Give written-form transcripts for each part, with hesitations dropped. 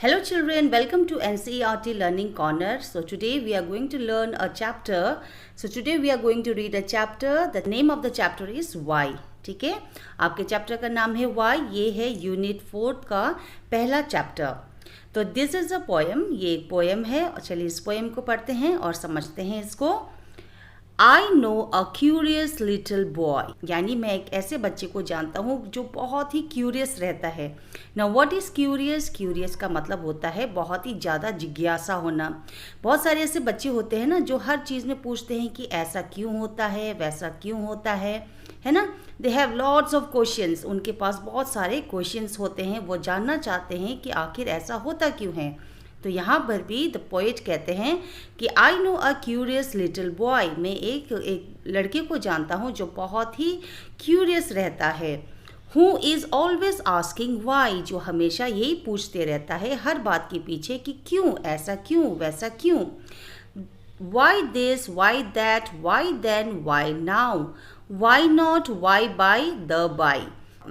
Hello children, welcome to NCERT Learning Corner. So today we are going to learn a chapter. So today we are going to read a chapter. The name of the chapter is Why. ठीक है, आपके chapter का नाम है Why. ये है unit 4 का पहला चैप्टर. तो दिस इज अ पोएम. ये एक पोएम है. चलिए इस पोएम को पढ़ते हैं और समझते हैं इसको. I know a curious little boy, यानी मैं एक ऐसे बच्चे को जानता हूँ जो बहुत ही क्यूरियस रहता है. Now what is curious? Curious का मतलब होता है बहुत ही ज़्यादा जिज्ञासा होना. बहुत सारे ऐसे बच्चे होते हैं ना जो हर चीज़ में पूछते हैं कि ऐसा क्यों होता है, वैसा क्यों होता है ना. They have lots of questions. उनके पास बहुत सारे क्वेश्चंस होते हैं. वो जानना चाहते हैं कि आखिर ऐसा होता क्यों है. तो यहाँ पर भी द पोएट कहते हैं कि I know a curious little boy. मैं एक लड़के को जानता हूँ जो बहुत ही क्यूरियस रहता है. Who is always asking why, जो हमेशा यही पूछते रहता है हर बात के पीछे कि क्यों, ऐसा क्यों, वैसा क्यों. Why this, why that, why then, why now, why not, why by, the by.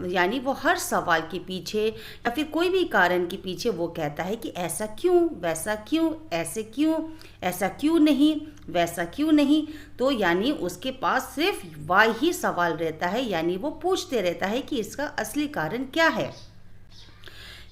यानी वो हर सवाल के पीछे या फिर कोई भी कारण के पीछे वो कहता है कि ऐसा क्यों, वैसा क्यों, ऐसे क्यों, ऐसा क्यों नहीं, वैसा क्यों नहीं. तो यानी उसके पास सिर्फ वाई ही सवाल रहता है, यानी वो पूछते रहता है कि इसका असली कारण क्या है.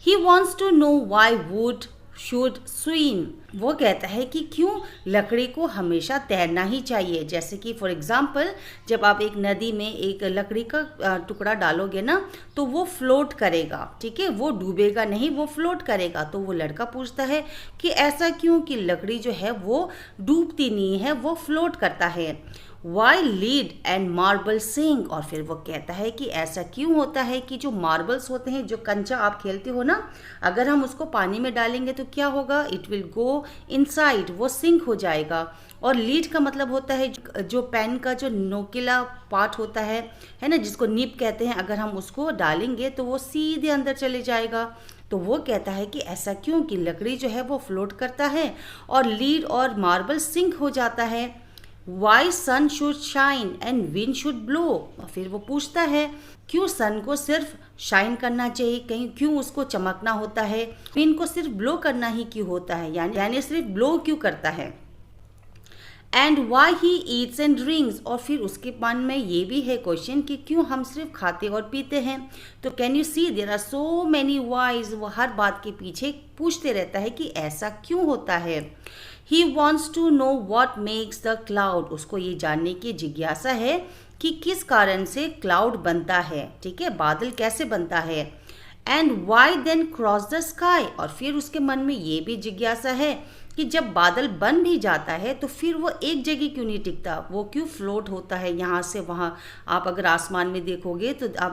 He wants to know why wood should swim. वो कहता है कि क्यों लकड़ी को हमेशा तैरना ही चाहिए. जैसे कि फॉर एग्जांपल जब आप एक नदी में एक लकड़ी का टुकड़ा डालोगे ना तो वो फ्लोट करेगा. ठीक है, वो डूबेगा नहीं, वो फ्लोट करेगा. तो वो लड़का पूछता है कि ऐसा क्यों कि लकड़ी जो है वो डूबती नहीं है, वो फ्लोट करता है. Why lead and marble sink. और फिर वो कहता है कि ऐसा क्यों होता है कि जो मार्बल्स होते हैं, जो कंचा आप खेलते हो ना, अगर हम उसको पानी में डालेंगे तो क्या होगा, इट विल गो इनसाइड, वो सिंक हो जाएगा. और लीड का मतलब होता है जो पेन का जो नोकीला पार्ट होता है ना, जिसको नीब कहते हैं, अगर हम उसको डालेंगे तो वो सीधे अंदर चले जाएगा. तो वो कहता है कि ऐसा क्यों कि लकड़ी जो है वो फ्लोट करता है और लीड और मार्बल सिंक हो जाता है. Why sun should shine and wind should blow. फिर वो पूछता है क्यों सन को सिर्फ शाइन करना चाहिए, कहीं क्यों उसको चमकना होता है, विंड को सिर्फ ब्लो करना ही क्यों होता है, यानी सिर्फ ब्लो क्यों करता है. And why he eats and drinks. और फिर उसके मन में ये भी है क्वेश्चन कि क्यों हम सिर्फ खाते और पीते हैं. तो can you see there are so many whys. वो हर बात के पीछे पूछते रहता है कि ऐसा क्यों होता है. He wants to know what makes the cloud. उसको ये जानने की जिज्ञासा है कि किस कारण से क्लाउड बनता है. ठीक है, बादल कैसे बनता है. And why then cross the sky. और फिर उसके मन में ये भी जिज्ञासा है कि जब बादल बन भी जाता है तो फिर वो एक जगह क्यों नहीं टिकता, वो क्यों फ्लोट होता है यहाँ से वहाँ. आप अगर आसमान में देखोगे तो आप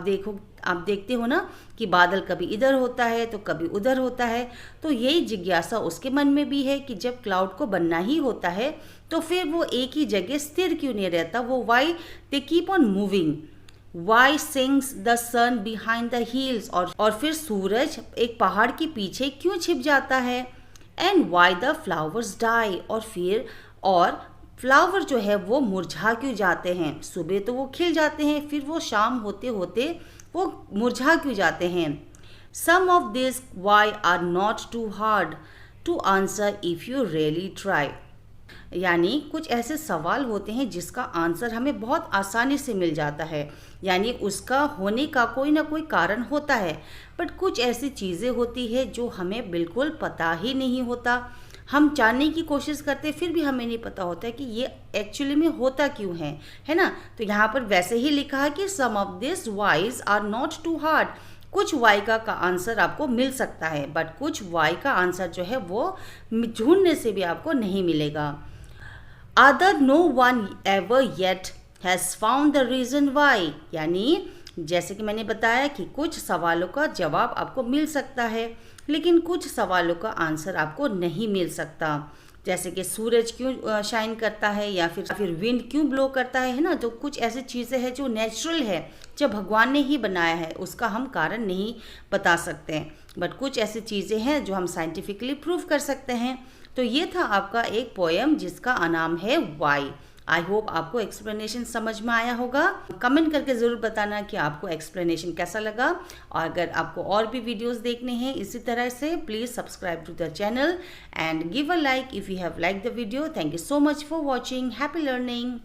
देखते हो ना कि बादल कभी इधर होता है तो कभी उधर होता है. तो यही जिज्ञासा उसके मन में भी है कि जब क्लाउड को बनना ही होता है तो फिर वो एक ही जगह स्थिर क्यों नहीं रहता. वो why they keep on moving. Why sinks the sun behind the hills. और फिर सूरज एक पहाड़ के पीछे क्यों छिप जाता है. And why the flowers die. और फ्लावर जो है वो मुरझा क्यों जाते हैं. सुबह तो वो खिल जाते हैं, फिर वो शाम होते होते वो मुरझा क्यों जाते हैं. Some of this why are not too hard to answer if you really try. यानी कुछ ऐसे सवाल होते हैं जिसका आंसर हमें बहुत आसानी से मिल जाता है, यानी उसका होने का कोई ना कोई कारण होता है. बट कुछ ऐसी चीज़ें होती है जो हमें बिल्कुल पता ही नहीं होता. हम जानने की कोशिश करते फिर भी हमें नहीं पता होता है कि ये एक्चुअली में होता क्यों है ना. तो यहाँ पर वैसे ही लिखा है कि some of this whys are not too hard. कुछ वाई का आंसर आपको मिल सकता है, बट कुछ वाई का आंसर जो है वो ढूंढने से भी आपको नहीं मिलेगा. Other no one ever yet has found the reason why. यानी जैसे कि मैंने बताया कि कुछ सवालों का जवाब आपको मिल सकता है लेकिन कुछ सवालों का आंसर आपको नहीं मिल सकता. जैसे कि सूरज क्यों शाइन करता है या फिर विंड क्यों ब्लो करता है ना. तो कुछ ऐसी चीज़ें हैं जो नेचुरल है, जो भगवान ने ही बनाया है, उसका हम कारण नहीं बता सकते हैं. बट कुछ ऐसी चीज़ें हैं जो हम साइंटिफिकली प्रूव कर सकते हैं. तो ये था आपका एक पोएम जिसका नाम है वाई. आई होप आपको एक्सप्लेनेशन समझ में आया होगा। कमेंट करके ज़रूर बताना कि आपको एक्सप्लेनेशन कैसा लगा, और अगर आपको और भी वीडियोस देखने हैं इसी तरह से, please subscribe to the channel and give a like if you have like the video. Thank you so much for watching. Happy learning.